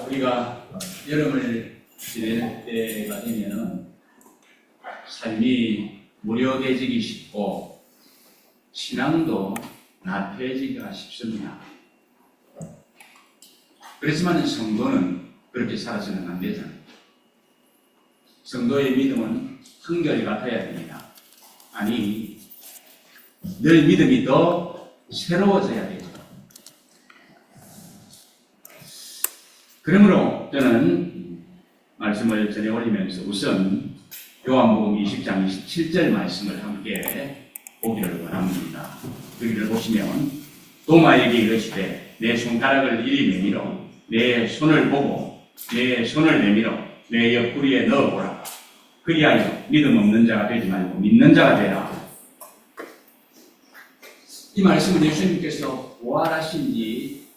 우리가 여름을 지낼 때가 되면은 삶이 무료해지기 쉽고 신앙도 나태해지기가 쉽습니다. 그렇지만 성도는 그렇게 살아서는 안 되잖아요. 성도의 믿음은 한결같아야 됩니다. 아니, 늘 믿음이 더 새로워져야 되죠. 그러므로 저는 말씀을 전해 올리면서 우선 요한복음 20장 27절 말씀을 함께 보기를 원합니다. 여기를 보시면 도마에게 이르시되 내 손가락을 이리 내밀어 내 손을 보고 내 손을 내밀어 내 옆구리에 넣어보라. 그리하여 믿음 없는 자가 되지 말고 믿는 자가 되라. 이 말씀은 예수님께서 부활하신 지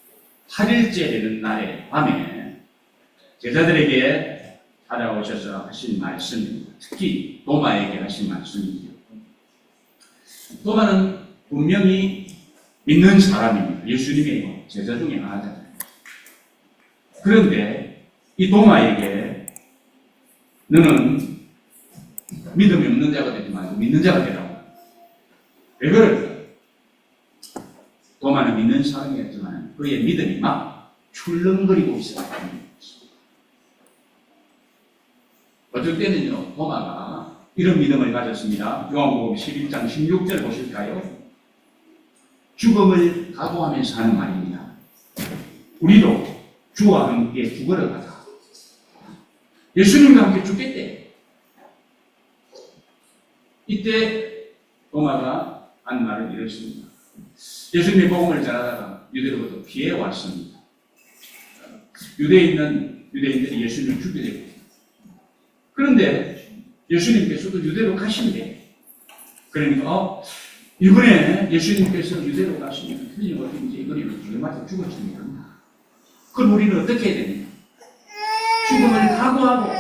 8일째 되는 날에 밤에 제자들에게 찾아오셔서 하신 말씀입니다. 특히 도마에게 하신 말씀이죠. 도마는 분명히 믿는 사람입니다. 예수님의 제자 중에 하나잖아요. 그런데 이 도마에게 너는 믿음이 없는 자가 되지 말고 믿는 자가 되라고. 왜 그럴까? 도마는 믿는 사람이었지만 그의 믿음이 막 출렁거리고 있었습니다. 어쩔 때는요, 도마가 이런 믿음을 가졌습니다. 요한복음 11장 16절 보실까요? 죽음을 각오하면서 하는 말입니다. 우리도 주와 함께 죽으러 가자. 예수님과 함께 죽겠대. 이때 도마가 한 말은 이렇습니다. 예수님의 복음을 전하다가 유대로부터 피해왔습니다. 유대인들이 예수님을 죽게 되고, 그런데 예수님께서도 유대로 가신대. 그러니까 이번에 예수님께서 유대로 가시면 틀림없이 이번에 우리 맞아 죽을지 모른다. 그럼 우리는 어떻게 해야 됩니까? 죽음을 각오하고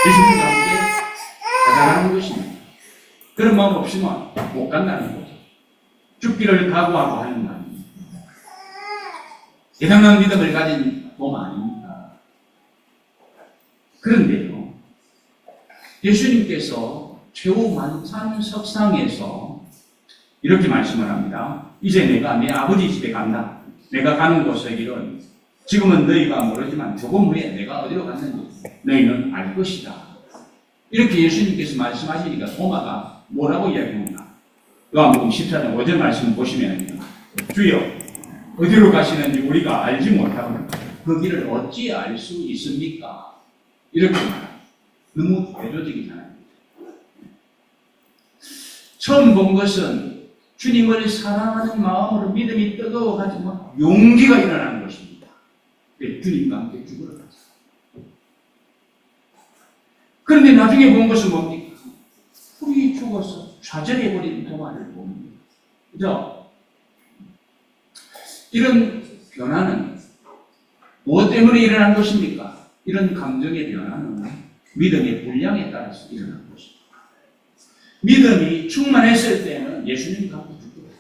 예수님과 함께 가자라는 것입니다. 그런 마음 없으면 못 간다는 거죠. 죽기를 각오하고 하는 말입니다. 대단한 믿음을 가진 도마 아닙니까? 그런데요, 예수님께서 최후 만찬 석상에서 이렇게 말씀을 합니다. 이제 내가 내 아버지 집에 간다. 내가 가는 곳의 길은 지금은 너희가 모르지만 조금 후에 내가 어디로 갔는지 너희는 알 것이다. 이렇게 예수님께서 말씀하시니까 도마가 뭐라고 이야기합니까? 요한복음 14장 5절 말씀 보시면 주여 어디로 가시는지 우리가 알지 못하고 그 길을 어찌 알 수 있습니까? 이렇게 말합니다. 너무 대조적이잖아요. 처음 본 것은 주님을 사랑하는 마음으로 믿음이 뜨거워가지고 용기가 일어나는 것입니다. 주님과 함께 죽으러 가자. 그런데 나중에 본 것은 뭡니까? 풀이 죽어서 좌절해버린 도마를 봅니다. 그죠? 이런 변화는 무엇 때문에 일어난 것입니까? 이런 감정의 변화는 믿음의 분량에 따라서 일어난 것입니다. 믿음이 충만했을 때는 예수님과 함께 죽어요.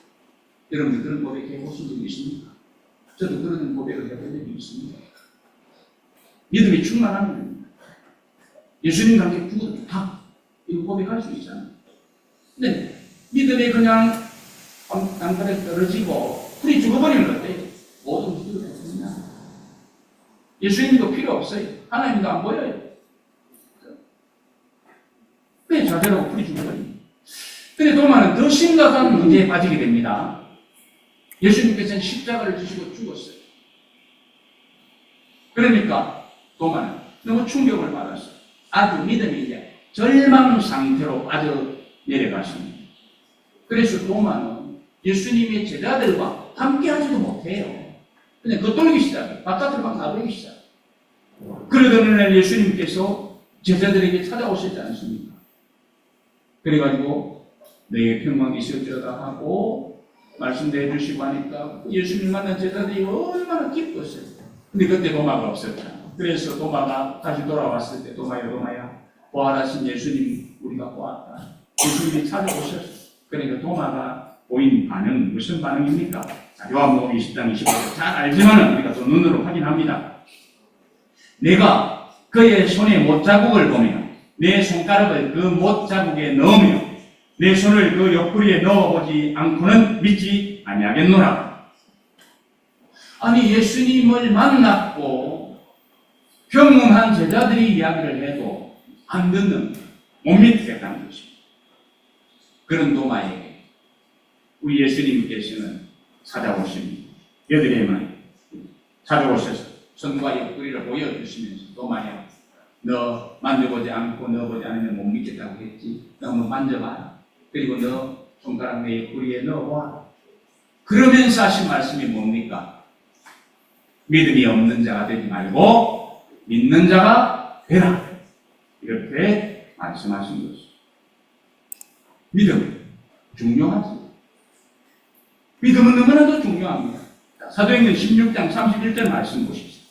여러분들 그런 고백 해보신 적이 있습니까? 저도 그런 고백을 해본 적이 있습니다. 믿음이 충만하면 예수님과 함께 죽어도 다 이거 고백할 수 있잖아요. 근데 믿음이 그냥 땅바닥에 떨어지고 풀이 죽어버리면 어때요? 모든 기도가 됩니다. 예수님도 필요 없어요. 하나님도 안 보여요. 그게 좌절하고 풀이 죽어버립니다. 근데 도마는 더 심각한 문제에 빠지게 됩니다. 예수님께서는 십자가를 지시고 죽었어요. 그러니까 도마는 너무 충격을 받았어요. 아주 믿음이 이제 절망 상태로 빠져 내려갔습니다. 그래서 도마는 예수님의 제자들과 함께 하지도 못해요. 그냥 겉돌기 시작해요. 바깥으로 막 나가기 시작해요. 그러던 어느 날 예수님께서 제자들에게 찾아오셨지 않습니까? 그래가지고 너에게 평강이 있을지어다 하고 말씀도 해주시고 하니까 예수님 만난 제자들이 얼마나 기뻤어요. 근데 그때 도마가 없었잖아요. 그래서 도마가 다시 돌아왔을 때 도마야 부활하신 예수님 우리가 보았다. 예수님이 찾아오셨어요. 그러니까 도마가 보인 반응 무슨 반응입니까? 요한복음 20장 25절 잘 알지만 우리가 또 눈으로 확인합니다. 내가 그의 손에 못자국을 보며 내 손가락을 그 못자국에 넣으며 내 손을 그 옆구리에 넣어보지 않고는 믿지 아니하겠노라. 아니, 예수님을 만났고 경험한 제자들이 이야기를 해도 안 듣는, 못 믿겠다는 것입니다. 그런 도마에게 우리 예수님께서는 찾아오십니다. 여드레만 찾아오셔서 손과 옆구리를 보여주시면서 도마야, 너 만져보지 않고 넣어보지 않으면 못 믿겠다고 했지. 너 한번 만져봐라. 그리고 너 손가락 내 옆구리에 넣어봐. 그러면서 하신 말씀이 뭡니까? 믿음이 없는 자가 되지 말고 믿는 자가 되라. 이렇게 말씀하신 것입니다. 믿음 중요하지. 믿음은 너무나도 중요합니다. 사도행전 16장 31절 말씀 보십시오.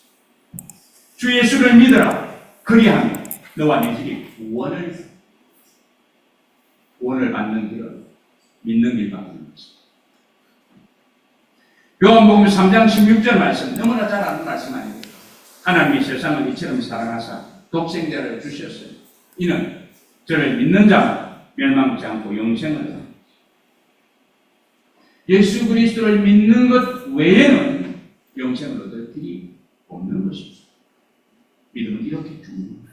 주 예수를 믿으라. 그리하면 너와 네 집이 구원을 받는 길을 믿는 길밖에 없습니다. 요한복음 3장 16절 말씀, 너무나 잘 아는 말씀 아닙니까? 하나님이 세상을 이처럼 사랑하사 독생자를 주셨어요. 이는 저를 믿는 자마다 멸망치 않고 영생을 얻습니다. 예수 그리스도를 믿는 것 외에는 영생을 얻을 길이 없는 것입니다. 믿음은 이렇게 중요합니다.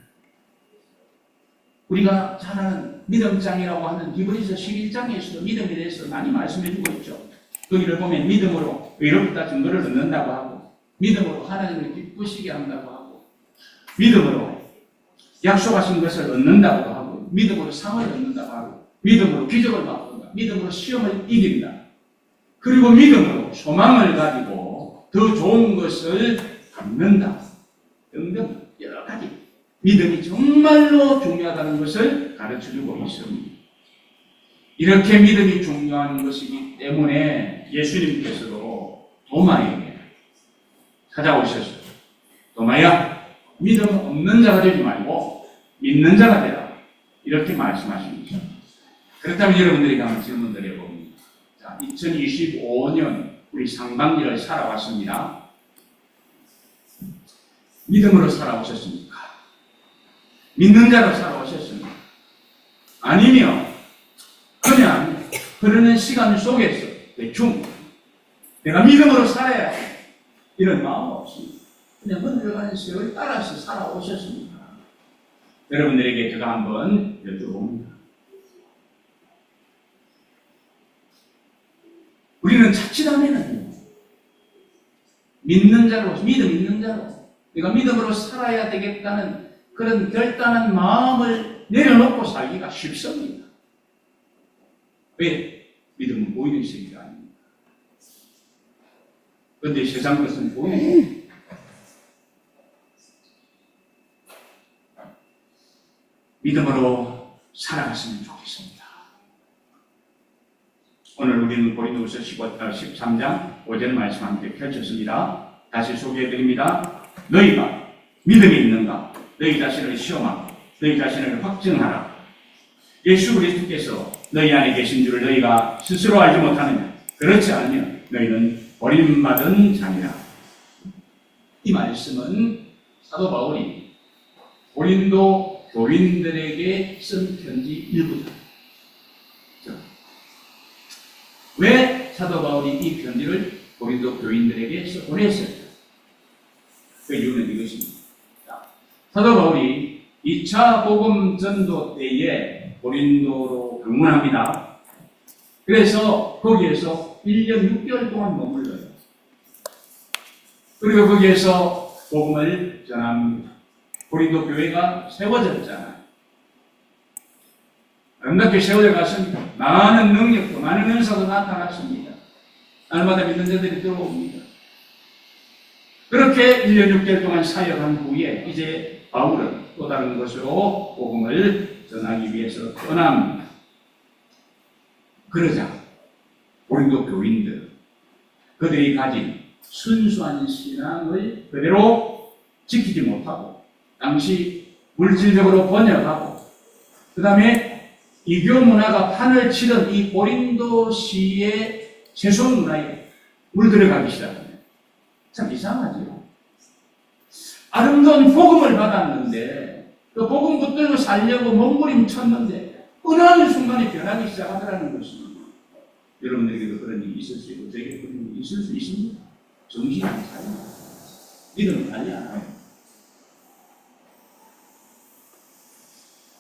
우리가 잘 아는 믿음장이라고 하는 히브리서 11장에서도 믿음에 대해서 많이 말씀해주고 있죠. 거기를 보면 믿음으로 의롭다 증거를 얻는다고 하고, 믿음으로 하나님을 기쁘시게 한다고 하고, 믿음으로 약속하신 것을 얻는다고 하고, 믿음으로 상을 얻는다고 하고, 믿음으로 기적을 바꾼다, 믿음으로 시험을 이긴다, 그리고 믿음으로 소망을 가지고 더 좋은 것을 갖는다 등등 여러 가지 믿음이 정말로 중요하다는 것을 가르쳐주고 있습니다. 이렇게 믿음이 중요한 것이기 때문에 예수님께서도 도마에게 찾아오셔서 도마야, 믿음 없는 자가 되지 말고 믿는 자가 되라, 이렇게 말씀하십니다. 그렇다면 여러분들에게 한번 질문 드려봅니다. 자, 2025년 우리 상반기를 살아왔습니다. 믿음으로 살아오셨습니까? 믿는 자로 살아오셨습니까? 아니면 그냥 흐르는 시간 속에서 대충 내가 믿음으로 살아야 해, 이런 마음 없습니다. 그냥 흘러가는 세월을 따라서 살아오셨습니까? 여러분들에게 제가 한번 여쭤봅니다. 우리는 자칫하면은 믿는 자로, 믿음 있는 자로, 내가 믿음으로 살아야 되겠다는 그런 결단한 마음을 내려놓고 살기가 쉽습니다. 왜? 믿음은 보이는 세계가 아닙니다. 그런데 세상 것은 보이는 세계. 믿음으로 살아갔으면 좋겠습니다. 오늘 우리는 고린도후서 13장 5절 말씀 함께 펼쳤습니다. 다시 소개해드립니다. 너희가 믿음이 있는가? 너희 자신을 시험하고 너희 자신을 확증하라. 예수 그리스도께서 너희 안에 계신 줄을 너희가 스스로 알지 못하느냐? 그렇지 않으면 너희는 버림받은 자니라. 이 말씀은 사도 바울이 고린도 교인들에게 쓴 편지 일부다. 왜 사도 바울이 이 편지를 고린도 교인들에게 보냈을까? 그 이유는 이것입니다. 사도 바울이 2차 복음 전도 때에 고린도로 방문합니다. 그래서 거기에서 1년 6개월 동안 머물러요. 그리고 거기에서 복음을 전합니다. 고린도 교회가 세워졌잖아요. 아름답게 세워져 갔습니다. 많은 능력도, 많은 은사도 나타났습니다. 날마다 믿는 자들이 들어옵니다. 그렇게 1년 6개월 동안 사역한 후에 이제 바울은 또 다른 곳으로 복음을 전하기 위해서 떠납니다. 그러자 고린도 교인들, 그들이 가진 순수한 신앙을 그대로 지키지 못하고 당시 물질적으로 번역하고 그 다음에 이교 문화가 판을 치던 이 고린도시의 세속 문화에 물들어가기 시작합니다. 참 이상하죠. 아름다운 복음을 받았는데 그 복음 붙들고 살려고 몸부림쳤는데 어느 순간에 변하기 시작하더라는 것입니다. 여러분들에게도 그런 일이 있을 수 있고 저에게 그런 일이 있을 수 있습니다. 정신이 안 차려요. 믿음이 달리 않아요.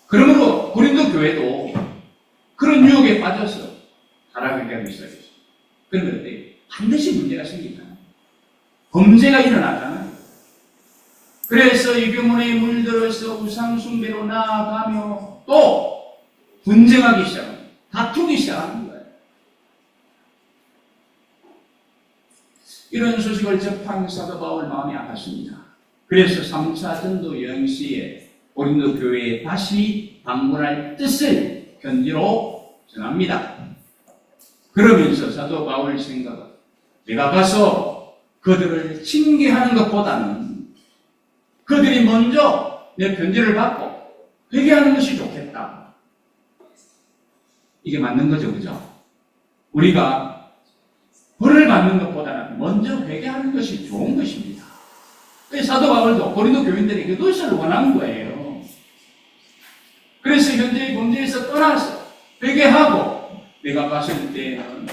그러므로 고린도 교회도 그런 유혹에 빠져서 타락하게 하기 시작했어요. 그런데 그때 반드시 문제가 생긴다. 범죄가 일어나잖아요. 그래서 이교문에 물들어서 우상숭배로 나아가며 또 분쟁하기 시작합니다. 다투기 시작하는 거예요. 이런 소식을 접한 사도 바울 마음이 아팠습니다. 그래서 3차 전도 여행 시에 고린도 교회에 다시 방문할 뜻을 편지로 전합니다. 그러면서 사도 바울 생각은 내가 가서 그들을 징계하는 것보다는 그들이 먼저 내 편지를 받고 회개하는 것이 좋겠다. 이게 맞는 거죠, 그죠? 우리가 벌을 받는 것보다는 먼저 회개하는 것이 좋은 것입니다. 사도 바울도 고린도 교인들에게 그것을 원한 거예요. 그래서 현재의 범죄에서 떠나서 회개하고 내가 봤을 때는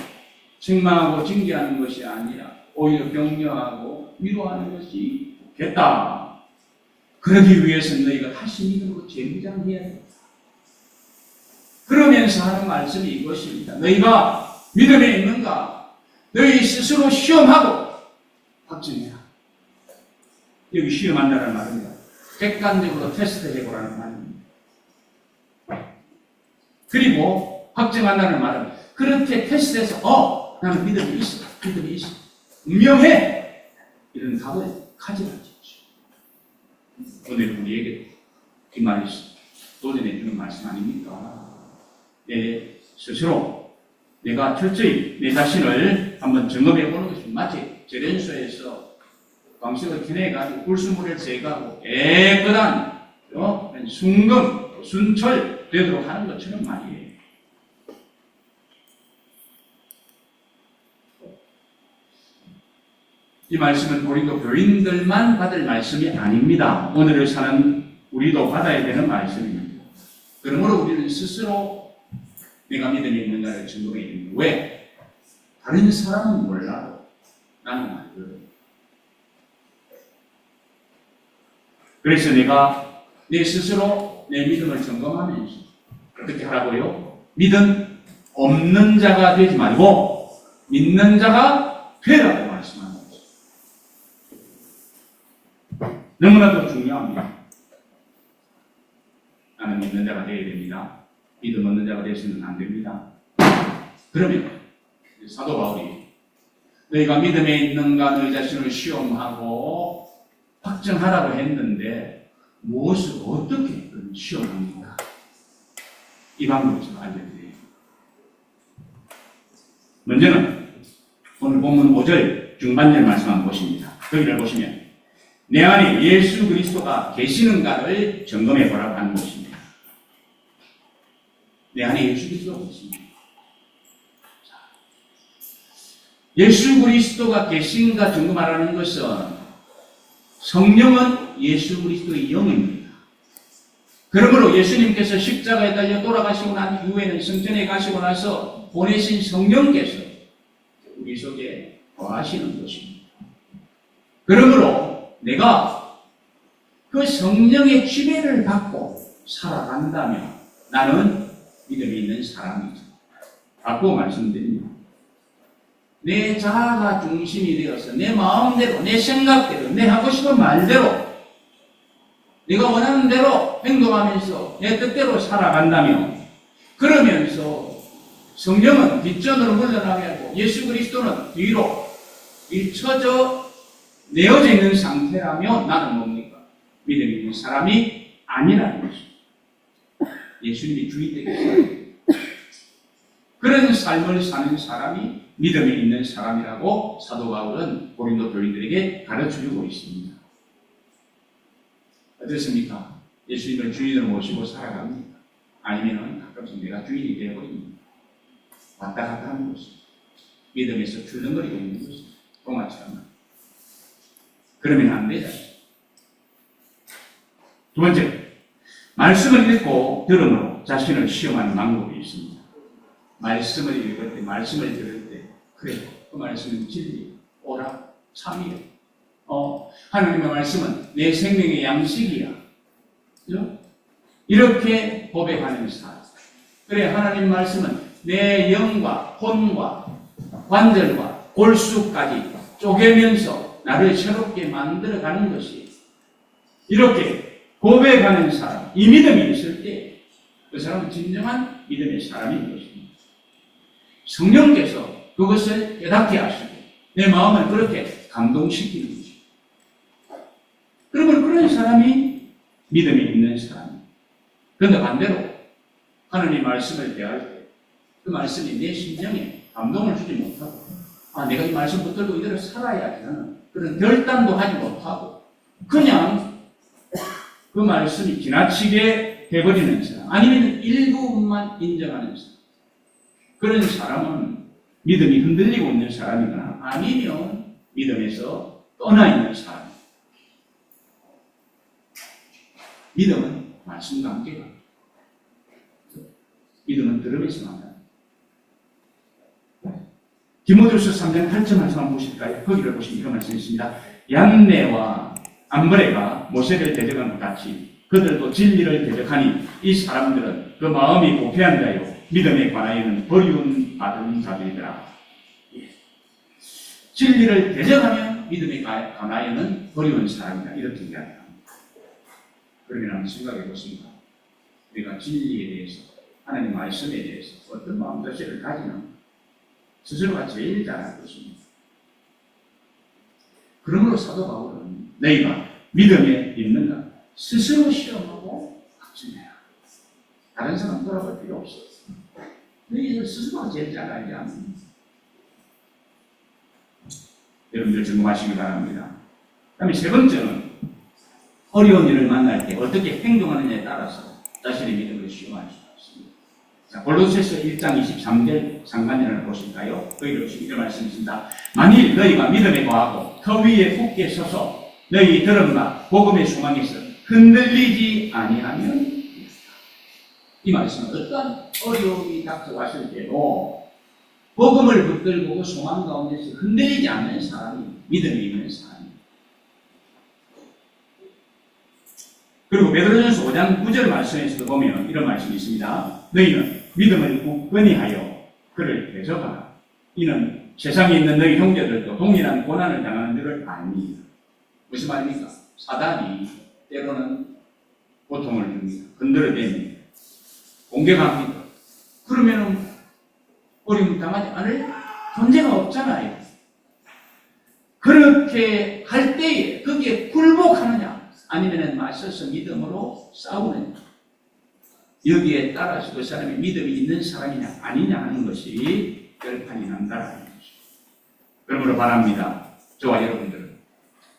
책망하고 징계하는 것이 아니라 오히려 격려하고 위로하는 것이 좋겠다. 그러기 위해서는 너희가 다시 믿음으로 재무장해야 된다. 그러면서 하는 말씀이 이것입니다. 너희가 믿음에 있는가? 너희 스스로 시험하고 확증해라. 여기 시험한다는 말입니다. 객관적으로 테스트해보라는 말입니다. 그리고 확증한다는 말은 그렇게 테스트해서 나는 믿음이 있어. 분명해. 이런 답을 가져가죠. 오늘 우리에게 이 말이 도전해 주는 말씀 아닙니까? 내 스스로 내가 철저히 내 자신을 한번 점검해 보는 것입니다. 마치 재련소에서 광석을 캐내가지고 불순물을 제거하고 깨끗한 순금, 순철 되도록 하는 것처럼 말이에요. 이 말씀은 고린도 교인들만 받을 말씀이 아닙니다. 오늘을 사는 우리도 받아야 되는 말씀입니다. 그러므로 우리는 스스로 내가 믿음이 있는가를 증거해야 됩니다. 왜? 다른 사람은 몰라도 나는 알거든. 그래서 내가 내 스스로 내 믿음을 점검하면서 어떻게 하라고요? 믿음 없는 자가 되지 말고 믿는 자가 되라고 말씀합니다. 너무나도 중요합니다. 나는 믿는 자가 되어야 됩니다. 믿음 없는 자가 되어서는 안 됩니다. 그러면 사도 바울이 너희가 믿음에 있는가 너희 자신을 시험하고 확정하라고 했는데 무엇을 어떻게 시험합니까? 이 방법을 좀 알려드려요. 먼저는 오늘 본문 5절 중반절 말씀 한번 보십니다. 거기를 보시면 내 안에 예수 그리스도가 계시는가를 점검해 보라고 하는 것입니다. 내 안에 예수 그리스도가 계십니다. 예수 그리스도가 계신가 점검하라는 것은 성령은 예수 그리스도의 영입니다. 그러므로 예수님께서 십자가에 달려 돌아가시고 난 이후에는 성전에 가시고 나서 보내신 성령께서 우리 속에 거하시는 것입니다. 그러므로 내가 그 성령의 지배를 받고 살아간다면 나는 믿음이 있는 사람이죠. 라고 말씀드립니다. 내 자아가 중심이 되어서 내 마음대로, 내 생각대로, 내 하고 싶은 말대로 내가 원하는 대로 행동하면서 내 뜻대로 살아간다면 그러면서 성령은 뒷전으로 물러나게 하고 예수 그리스도는 뒤로 밀쳐져 내어져 있는 상태라면 나는 뭡니까? 믿음 있는 사람이 아니라는 것입니다. 예수님이 주인 되겠어요. 그런 삶을 사는 사람이 믿음이 있는 사람이라고 사도 바울은 고린도 교인들에게 가르쳐주고 있습니다. 어떻습니까? 예수님을 주인으로 모시고 살아갑니다. 아니면 가끔씩 내가 주인이 되어버립니다. 왔다 갔다 하는 것입니다. 믿음에서 출렁거리고 있는 것입니다. 동화처럼. 그러면 안 되잖아요. 두 번째, 말씀을 읽고 들음으로 자신을 시험하는 방법이 있습니다. 말씀을 읽을 때, 말씀을 들을 때, 그래, 그 말씀은 진리, 오라, 참이야. 하나님의 말씀은 내 생명의 양식이야. 그죠? 이렇게 고백하는 사람. 그래, 하나님 말씀은 내 영과 혼과 관절과 골수까지 쪼개면서 나를 새롭게 만들어가는 것이 이렇게 고백하는 사람, 이 믿음이 있을 때 그 사람은 진정한 믿음의 사람인 것입니다. 성령께서 그것을 깨닫게 하시고 내 마음을 그렇게 감동시키는 것입니다. 그러면 그런 사람이 믿음이 있는 사람입니다. 그런데 반대로 하나님 말씀을 대할 때 그 말씀이 내 심정에 감동을 주지 못하고 내가 이 말씀 붙들고 이대로 살아야지 하는 그런 결단도 하지 못하고 그냥 그 말씀이 지나치게 해버리는 사람, 아니면 일부분만 인정하는 사람, 그런 사람은 믿음이 흔들리고 있는 사람이거나 아니면 믿음에서 떠나 있는 사람. 믿음은 말씀 관계가, 믿음은 들음에서 만납니다. 디모데후서 3장 8절 말씀 한번 보실까요? 거기를 보시면 이런 말씀이 있습니다. 얀네와 암브레가 모세를 대적한 것 같이 그들도 진리를 대적하니 이 사람들은 그 마음이 부패한 자요 믿음에 관하여는 버리운 받은 자들이더라. 진리를 대적하면 믿음에 관하여는 버리운 사람이다. 이렇게 이야기합니다. 그러면 한번 생각해 보십니다. 우리가 진리에 대해서, 하나님 말씀에 대해서 어떤 마음가짐을 가지는 스스로가 제일 잘 알고 있습니다. 그러므로 사도 바울은 너희가 믿음에 있는가 스스로 시험하고 확증해라. 다른 사람 돌아볼 필요 없어. 너희 스스로가 제일 잘 알지 않습니까? 여러분들 점검하시기 바랍니다. 그 다음에 세 번째는 어려운 일을 만날 때 어떻게 행동하느냐에 따라서 자신의 믿음을 시험할 수 있습니다. 자, 골로새서 1장 23절 상반절을 보실까요? 거기를 보시면 이런 말씀이 있습니다. 만일 너희가 믿음에 거하고 터 위에 굳게 서서 너희 들음과 복음의 소망에서 흔들리지 아니하면 이 말씀은 어떤 어려움이 닥쳐왔을 때도 복음을 붙들고 그 소망 가운데서 흔들리지 않는 사람이 믿음이 있는 사람입니다. 그리고 베드로전서 5장 9절 말씀에서도 보면 이런 말씀이 있습니다. 너희는 믿음을 굳건히 하여 그를 대적하라. 이는 세상에 있는 너희 형제들도 동일한 고난을 당하는 줄을 압니다. 무슨 말입니까? 사단이 때로는 고통을 줍니다. 건드려댑니다. 공격합니다. 그러면 어려움 당하지 않을 존재가 없잖아요. 그렇게 할 때에 거기에 굴복하느냐 아니면 맞서서 믿음으로 싸우느냐, 여기에 따라서 그 사람이 믿음이 있는 사람이냐 아니냐 하는 것이 결판이 난다라는 것입니다. 그러므로 바랍니다. 저와 여러분들은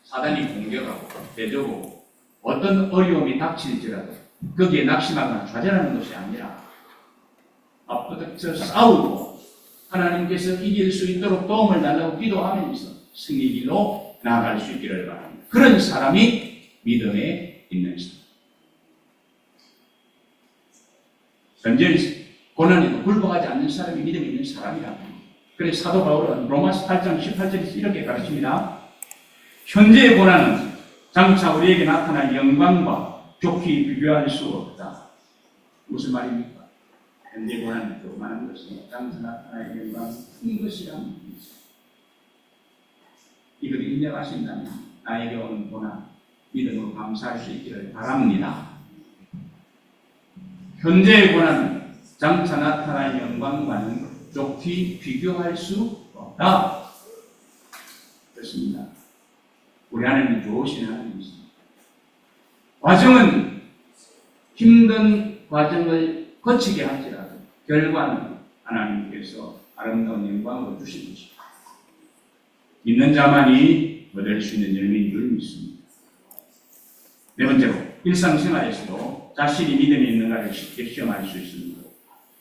사단이 공격하고 대적하고 어떤 어려움이 닥칠지라도 거기에 낙심하거나 좌절하는 것이 아니라 앞부터 싸우고 하나님께서 이길 수 있도록 도움을 달라고 기도하면서 승리길로 나아갈 수 있기를 바랍니다. 그런 사람이 믿음에 있는 사람. 현재 고난에도 굴복하지 않는 사람이 믿음이 있는 사람이라고 합니다. 그래서 사도 바울은 로마서 8장 18절에서 이렇게 가르칩니다. 현재의 고난은 장차 우리에게 나타날 영광과 좋게 비교할 수 없다. 무슨 말입니까? 현재 고난은 조그마한 것이 장차 나타날 영광 큰 것이라는 뜻이죠. 이걸 인정하신다면 나에게 오는 고난 믿음으로 감사할 수 있기를 바랍니다. 현재의 고난은 장차 나타날 영광과는 좋게 비교할 수 없다. 그렇습니다. 우리 하나님은 좋으신 하나님이십니다. 과정은 힘든 과정을 거치게 할지라도 결과는 하나님께서 아름다운 영광으로 주신 것입니다. 믿는 자만이 얻을 수 있는 열매인 줄 믿습니다. 네 번째로 일상생활에서도 자신이 믿음이 있는가를 쉽게 시험할 수 있습니다.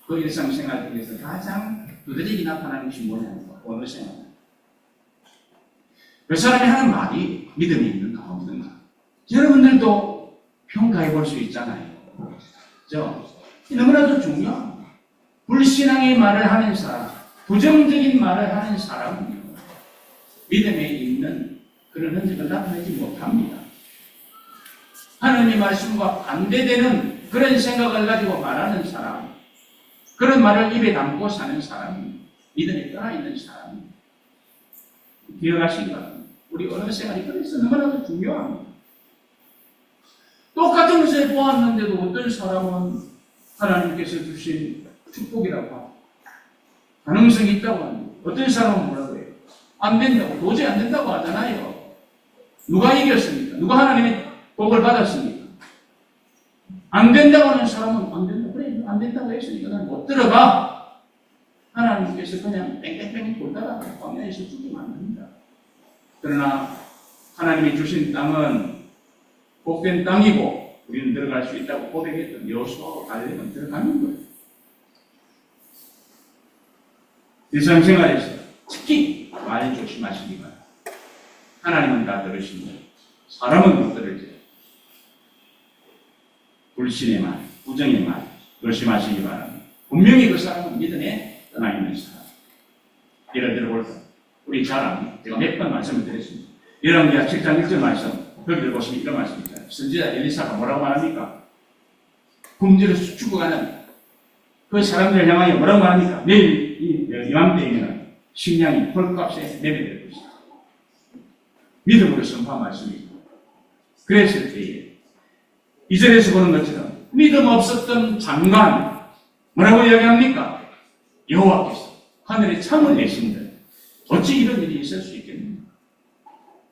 그 일상생활 중에서 가장 두드러지게 나타나는 것이 뭐냐면 어느 생활입니다. 그 사람이 하는 말이 믿음이 있는가 없는가. 여러분들도 평가해 볼 수 있잖아요. 그죠? 너무나도 중요합니다. 불신앙의 말을 하는 사람, 부정적인 말을 하는 사람은요, 믿음에 있는 그런 흔적을 나타내지 못합니다. 하나님의 말씀과 반대되는 그런 생각을 가지고 말하는 사람, 그런 말을 입에 담고 사는 사람은 믿음에 떠나 있는 사람입니다. 기억하시기 바랍니다. 우리 언어 생활이 그래서 너무나도 중요합니다. 똑같은 것을 보았는데도 어떤 사람은 하나님께서 주신 축복이라고 하고 가능성이 있다고 합니다. 어떤 사람은 뭐라고 해요? 안 된다고, 도저히 안 된다고 하잖아요. 누가 이겼습니까? 누가 하나님의 복을 받았습니까? 안 된다고 하는 사람은 안 된다. 그래, 안 된다고 했으니까 난 못 들어가. 하나님께서 그냥 뺑뺑뺑 돌다가 광야에서 죽이면 안 됩니다. 그러나 하나님이 주신 땅은 복된 땅이고 우리는 들어갈 수 있다고 고백했던 여호수아와 갈렙은 들어가는 거예요. 일상생활에서 특히 말 조심하시기 바랍니다. 하나님은 다 들으십니다. 사람은 못 들으죠. 불신의 말, 부정의 말 조심하시기 바랍니다. 분명히 그 사람은 믿음에 떠나 있는 사람. 예를 들어볼까? 우리 잘 압니다. 제가 몇 번 말씀을 드렸습니다. 열왕기하 7장 1절 말씀, 거기를 보시면 이런 말씀이 있잖아요. 선지자 엘리사가 뭐라고 말합니까? 굶주려 죽어가는 그 사람들을 향하여 뭐라고 말합니까? 내일 이맘때에는 식량이 헐값에 매매될 것이다. 믿음으로 선포한 말씀입니다. 그랬을 때에 이절에서 보는 것처럼 믿음 없었던 장관 뭐라고 이야기합니까? 여호와께서 하늘에 창을 내신들 어찌 이런 일이 있을 수 있겠는가?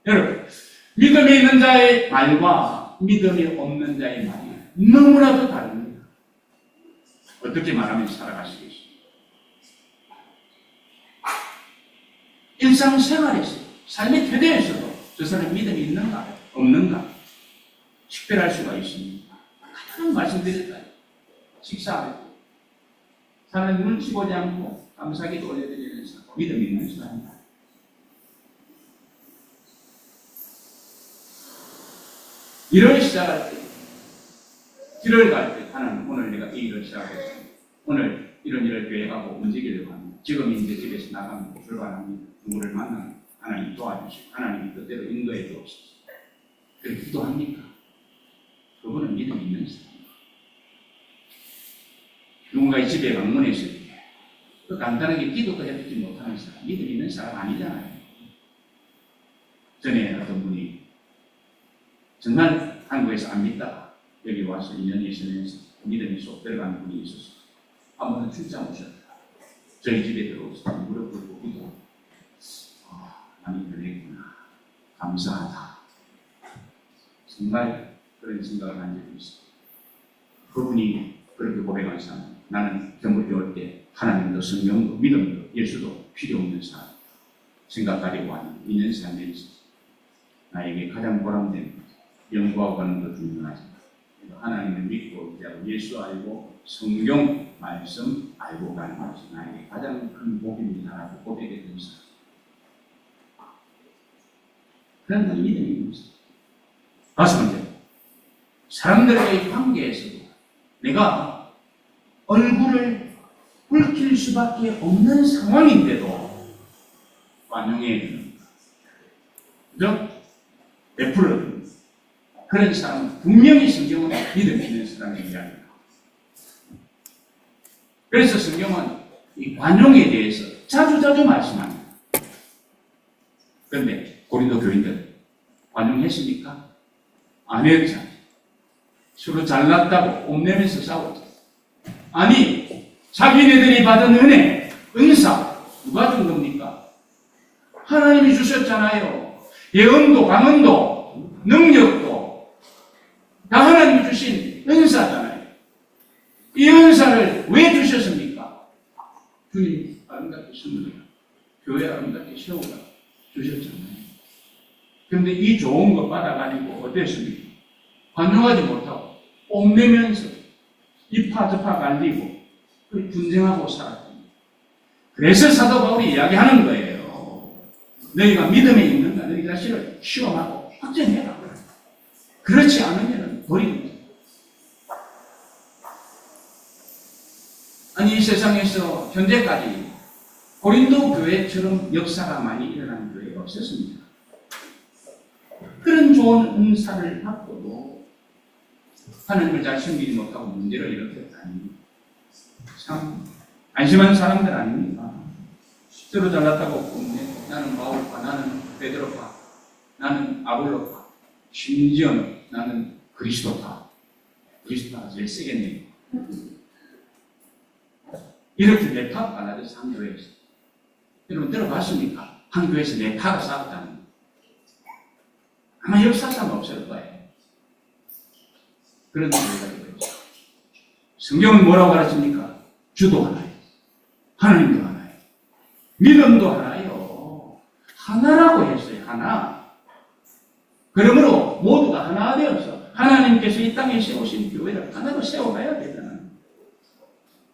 여러분, 믿음이 있는 자의 말과 믿음이 없는 자의 말이 너무나도 다릅니다. 어떻게 말하면 살아가시겠습니까? 일상생활에서, 삶의 태도에서도 저 사람 믿음이 있는가, 없는가 식별할 수가 있습니다. 가장 말씀드렸다요. 식사할 때 사람 눈치 보지 않고 감사기도 올려드리는 사람, 믿음이 있는 사람입니다. 일을 시작할 때, 길을 갈 때, 하나님 오늘 내가 이 일을 시작했습니다. 오늘 이런 일을 계획하고 움직이려고 합니다. 지금 이제 집에서 나갑니다. 출발합니다. 누구를 만나면 하나님 도와주시고 하나님이 뜻대로 인도해 주옵소서. 그렇게 기도합니까? 그분은 믿음이 있는 사람입니다. 누군가의 집에 방문했을 때 그 간단하게 기도도 해주지 못하는 사람, 믿음 있는 사람 아니잖아요. 전에 어떤 분이 정말 한국에서 안 믿다가 여기 와서 2년 있으면서 믿음이 쏙 들어가는 분이 있었어요. 한 번은 출장 오셨다. 저희 집에 들어오셔서 무릎 꿇고 기도. 많이 변했구나. 감사하다. 정말 그런 생각을 한 적이 있어요. 그분이 그렇게 고백한 사람, 나는 경을 배울 때 하나님도 성령도 믿음도 예수도 필요 없는 사람 생각하려고 하는 2년 살면서 나에게 가장 보람된 연구하고 가는 것도 중요하지만 하나님을 믿고 예수 알고 성경 말씀 알고 가는 것이 나에게 가장 큰 복입니다라고 고백했던 사람. 그런 건 믿음이 있는 사람. 다섯 번째, 사람들과의 관계에서도 내가 얼굴을 붉힐 수밖에 없는 상황인데도 완용해야 됩니다. 그죠? 베풀어야 됩니다. 그런 사람은 분명히 성경은 믿음이 있는 사람의 이야기입니다. 그래서 성경은 이 관용에 대해서 자주 말씀합니다. 그런데 고린도 교인들 관용했습니까? 안 했잖아요. 서로 잘났다고 옴내면서 싸웠죠. 아니, 자기네들이 받은 은혜, 은사 누가 준 겁니까? 하나님이 주셨잖아요. 예언도, 강언도, 능력도 다 하나님이 주신 은사잖아요. 이 은사를 왜 주셨습니까? 주님 아름답게 선물이야. 교회 아름답게 세우라 주셨잖아요. 그런데 이 좋은 거 받아가지고 어땠습니까? 관용하지 못하고 뽐내면서 이파 저파 갈리고 분쟁하고 살았습니다. 그래서 사도 바울이 이야기하는 거예요. 너희가 믿음에 있는가 너희 자신을 시험하고 확정해라. 그렇지 않으면 버리는 거예요. 세상에서 현재까지 고린도 교회처럼 역사가 많이 일어나는 교회가 없었습니다. 그런 좋은 은사를 받고도 하나님을 잘 섬기지 못하고 문제를 일으켰다니 참 안심한 사람들 아닙니까? 서로 잘났다고 꼽네. 나는 바울파, 나는 베드로파, 나는 아볼로파, 심지어는 나는 그리스도파. 그리스도가 제일 세겠네요. 이렇게 네파가 갈라져서 한 교회에서. 여러분 들어봤습니까? 한 교회에서 네파가 싸웠다는 거. 아마 역사상 없을 거예요. 그런 교회가 되고 있어요. 성경은 뭐라고 가르칩니까? 주도 하나예요. 하나님도 하나예요. 믿음도 하나예요. 하나라고 했어요. 하나. 그러므로 모두가 하나 되어서 하나님께서 이 땅에 세우신 교회를 하나로 세워가야 되잖아요.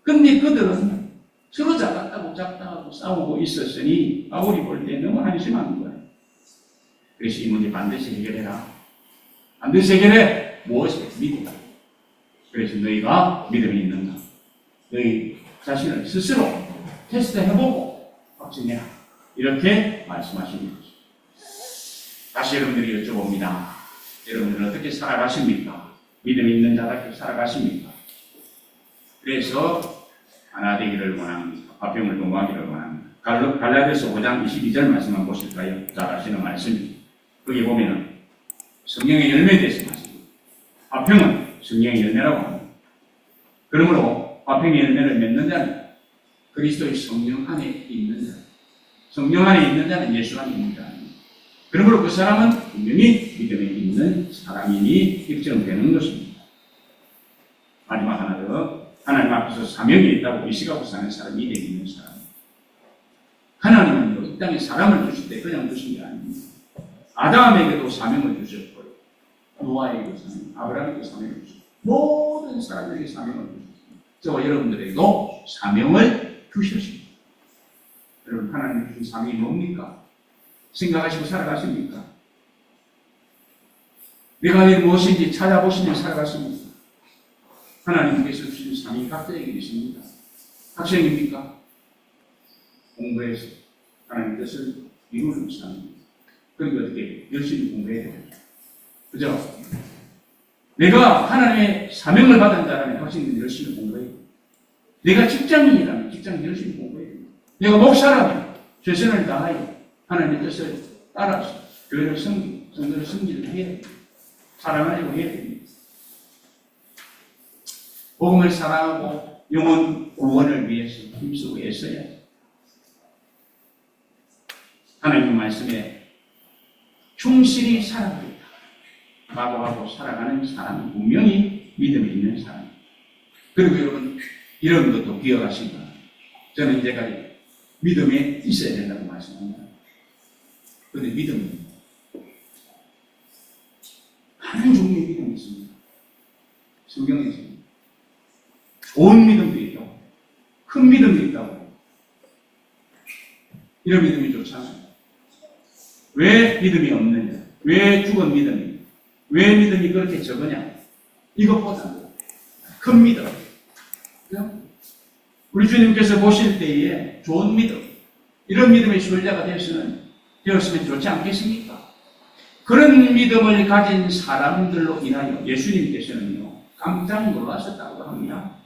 근데 그들은 서로 작았다고 작다고 싸우고 있었으니 바울이 볼 때 너무 한심한 거예요. 그래서 이 문제 반드시 해결해라. 반드시 해결해. 무엇이? 믿음. 그래서 너희가 믿음이 있는가? 너희 자신을 스스로 테스트해보고 확증해라. 이렇게 말씀하십니다. 다시 여러분들이 여쭤봅니다. 여러분들은 어떻게 살아가십니까? 믿음이 있는 자답게 살아가십니까? 그래서 하나 되기를 원합니다. 화평을 동거하기를 원합니다. 갈라디아서 5장 22절 말씀만 보실까요? 잘 아시는 말씀입니다. 거기 보면은 성령의 열매에 대해서 말씀합니다. 화평은 성령의 열매라고 합니다. 그러므로 화평의 열매를 맺는 자는 그리스도의 성령 안에 있는 자. 성령 안에 있는 자는 예수 안에 있는 자. 그러므로 그 사람은 분명히 믿음에 있는 사람이니 입증되는 것입니다. 마지막 하나 더. 하나님 앞에서 사명이 있다고 의식하고 사는 사람이 믿음이 있는 사람. 하나님은 이 땅에 사람을 주실 때 그냥 주신 게 아닙니다. 아담에게도 사명을 주셨고요. 노아에게도 사명, 아브라함에게도 사명을 주셨고 모든 사람에게 사명을 주셨습니다. 저와 여러분들에게도 사명을 주셨습니다. 여러분 하나님 주신 사명이 뭡니까? 생각하시고 살아가십니까? 내가 무엇인지 찾아보시며 살아가십니까? 하나님께서 주신 사명이 각자에게 있습니다. 학생입니까? 공부해서 하나님 뜻을 이루는 사람입니다. 그러니까 어떻게 열심히 공부해야 돼요. 그죠? 내가 하나님의 사명을 받은 자라면 학생들이 열심히 공부해야 돼요. 내가 직장인이라면 직장인 열심히 공부해야 돼요. 내가 목사라면 최선을 다하여 하나님의 뜻을 따라서 교회를 섬기고 성도를 섬기를 해야 됩니다. 사랑하려고 해야 됩니다. 복음을 사랑하고 영혼 구원을 위해서 힘쓰고 애써야 합니다. 하나님의 말씀에 충실히 살아가겠다. 각오하고 살아가는 사람은 분명히 믿음이 있는 사람입니다. 그리고 여러분 이런 것도 기억하시기 바랍니다. 저는 이제까지 믿음에 있어야 된다고 말씀합니다. 그런데 믿음은 많은 종류의 믿음이 있습니다. 성경에 있습니다. 좋은 믿음도 있고 큰 믿음도 있다고. 이런 믿음이 좋잖아요. 왜 믿음이 없느냐? 왜 죽은 믿음이? 왜 믿음이 그렇게 적으냐? 이것보다 큰 믿음. 우리 주님께서 보실 때에 좋은 믿음, 이런 믿음의 소유자가 되었으면 좋지 않겠습니까? 그런 믿음을 가진 사람들로 인하여 예수님께서는요, 깜짝 놀라셨다고 합니다.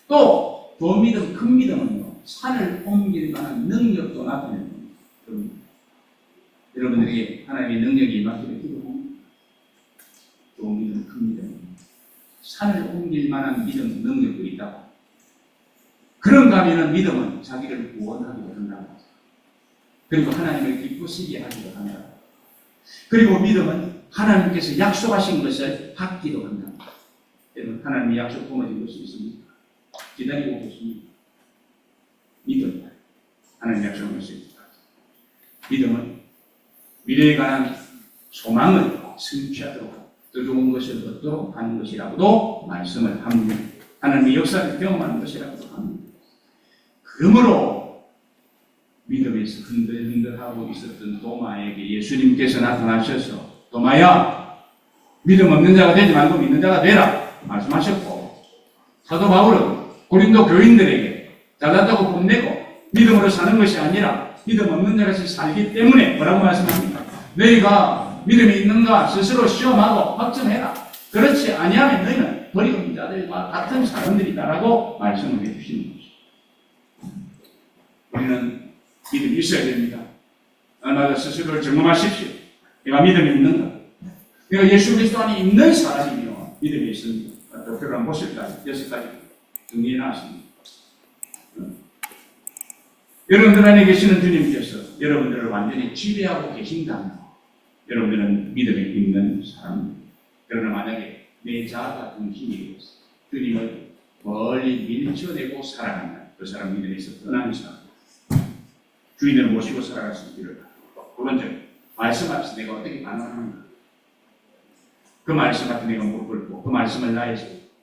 또 좋은 믿음, 큰 믿음은요, 산을 옮길 만한 능력도 나타내는 겁니다. 여러분들에게 하나님의 능력이 임하기를 기도합니다. 좋은 믿음, 큰 믿음, 산을 옮길 만한 믿음, 능력도 있다고. 그런가 하면 믿음은 자기를 구원하기도 한다고. 그리고 하나님을 기쁘시게 하기도 합니다. 그리고 믿음은 하나님께서 약속하신 것을 받기도 한다. 여러분, 하나님의 약속 부모진 것이 있습니까? 기다리고 계십니까? 믿음. 하나님의 약속한 것이 있습니다. 믿음은 미래에 관한 소망을 성취하도록 더 좋은 것을 얻도록 하는 것이라고도 말씀을 합니다. 하나님의 역사를 경험하는 것이라고도 합니다. 그러므로 믿음에서 흔들흔들하고 있었던 도마에게 예수님께서 나타나셔서 도마야, 믿음 없는 자가 되지 말고 믿는 자가 되라 말씀하셨고, 사도 바울은 고린도 교인들에게 잘났다고 뽐내고 믿음으로 사는 것이 아니라 믿음 없는 자같이 살기 때문에 뭐라고 말씀합니까? 너희가 믿음이 있는가 스스로 시험하고 확증해라. 그렇지 아니하면 너희는 버리는 자들과 같은 사람들이다라고 말씀을 해주시는 거죠. 우리는 믿음이 있어야 됩니다. 날마다 스스로를 점검하십시오. 내가 믿음이 있는가? 내가 예수 그리스도 안에 있는 사람이며 믿음이 있습니다. 도표를 한번 보실까요? 6가지 정리해 놨습니다. 여러분들 안에 계시는 주님께서 여러분들을 완전히 지배하고 계신다면 여러분들은 믿음에 있는 사람입니다. 그러나 만약에 내 자아가 중심이 되어서 주님을 멀리 밀쳐내고 살아간다. 그 사람 믿음에서 떠나는 사람. 주인을 모시고 살아갈 수 있기를. 두 번째, 말씀 앞에서 내가 어떻게 반응하는가. 그 말씀 앞에 내가 못 꿇고 그 말씀을 나의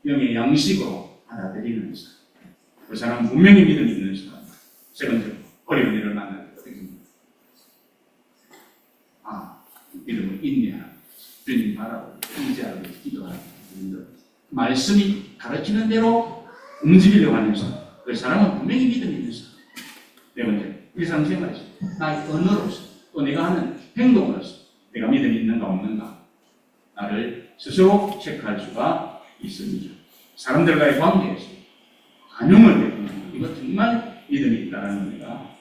영의 양식으로 받아들이는 사람. 그 사람은 분명히 믿음이 있는 사람. 세 번째, 어려운 일을 만날 때 어떻게 합니까? 믿음을 인내하고 주님 바라고 의지하고 기도하고 말씀이 가르치는 대로 움직이려고 하는 사람. 그 사람은 분명히 믿음이 있는 사람. 네 번째, 일상생활에서 나의 언어로서 또 내가 하는 행동으로서 내가 믿음이 있는가 없는가 나를 스스로 체크할 수가 있습니다. 사람들과의 관계에서 관용을 베푸는 이거 정말 믿음이 있다는 우리가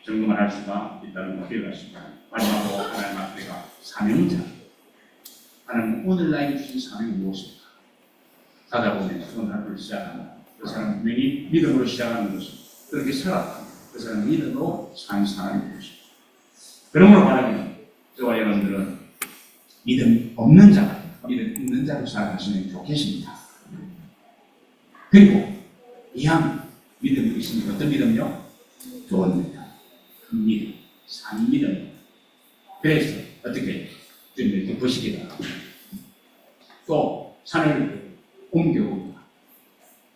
점검을 할 수가 있다는 걸 기억할 수가 있습니다. 마지막으로 하나님 앞에 내가 사명자. 하나님 오늘 나에게 주신 사명이 무엇일까? 찾아보면서 오늘 하루를 시작한다. 그 사람은 분명히 믿음으로 시작하는 것은 그렇게 살았다. 그 사람은 믿음으로 산 사람인 것입니다. 그러므로 말하면 저와 여러분들은 믿음 없는 자가 믿음 있는 자로 살아가시면 좋겠습니다. 그리고 이왕 믿음이 있으면 어떤 믿음요? 좋은 믿음, 큰 믿음, 산 믿음. 그래서 어떻게 주님을 이렇게 보시게 바랍니다. 또 산을 옮겨옵니다.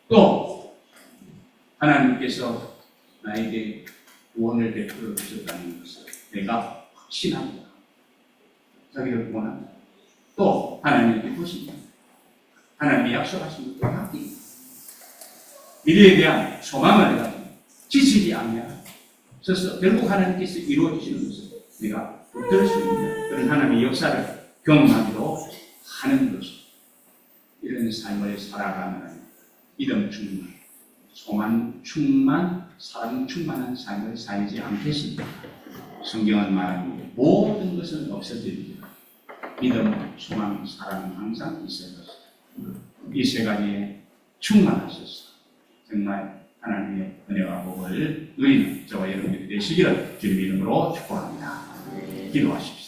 또 하나님께서 나에게 구원을 베풀어 주셨다는 것을 내가 확신합니다. 자기를 구원합니다. 또 하나님께 보십니다. 하나님이 약속하신 것도 바뀝니다. 미래에 대한 소망을 가지고 지치지 않으면서 결국 하나님께서 이루어지시는 것을 내가 붙들 수 있는 그런 하나님의 역사를 경험하기도 하는 것입니다. 이런 삶을 살아가는 믿음 충만, 소망 충만, 사랑 충만한 삶을 살지 않겠습니까? 성경은 말합니다. 모든 것은 없어집니다. 믿음, 소망, 사랑 항상 있어야 합니다. 이 세 가지에 충만하셔서 정말 하나님의 은혜와 복을 누리는 저와 여러분들이 되시기를 주님 이름으로 축복합니다. 기도하십시오.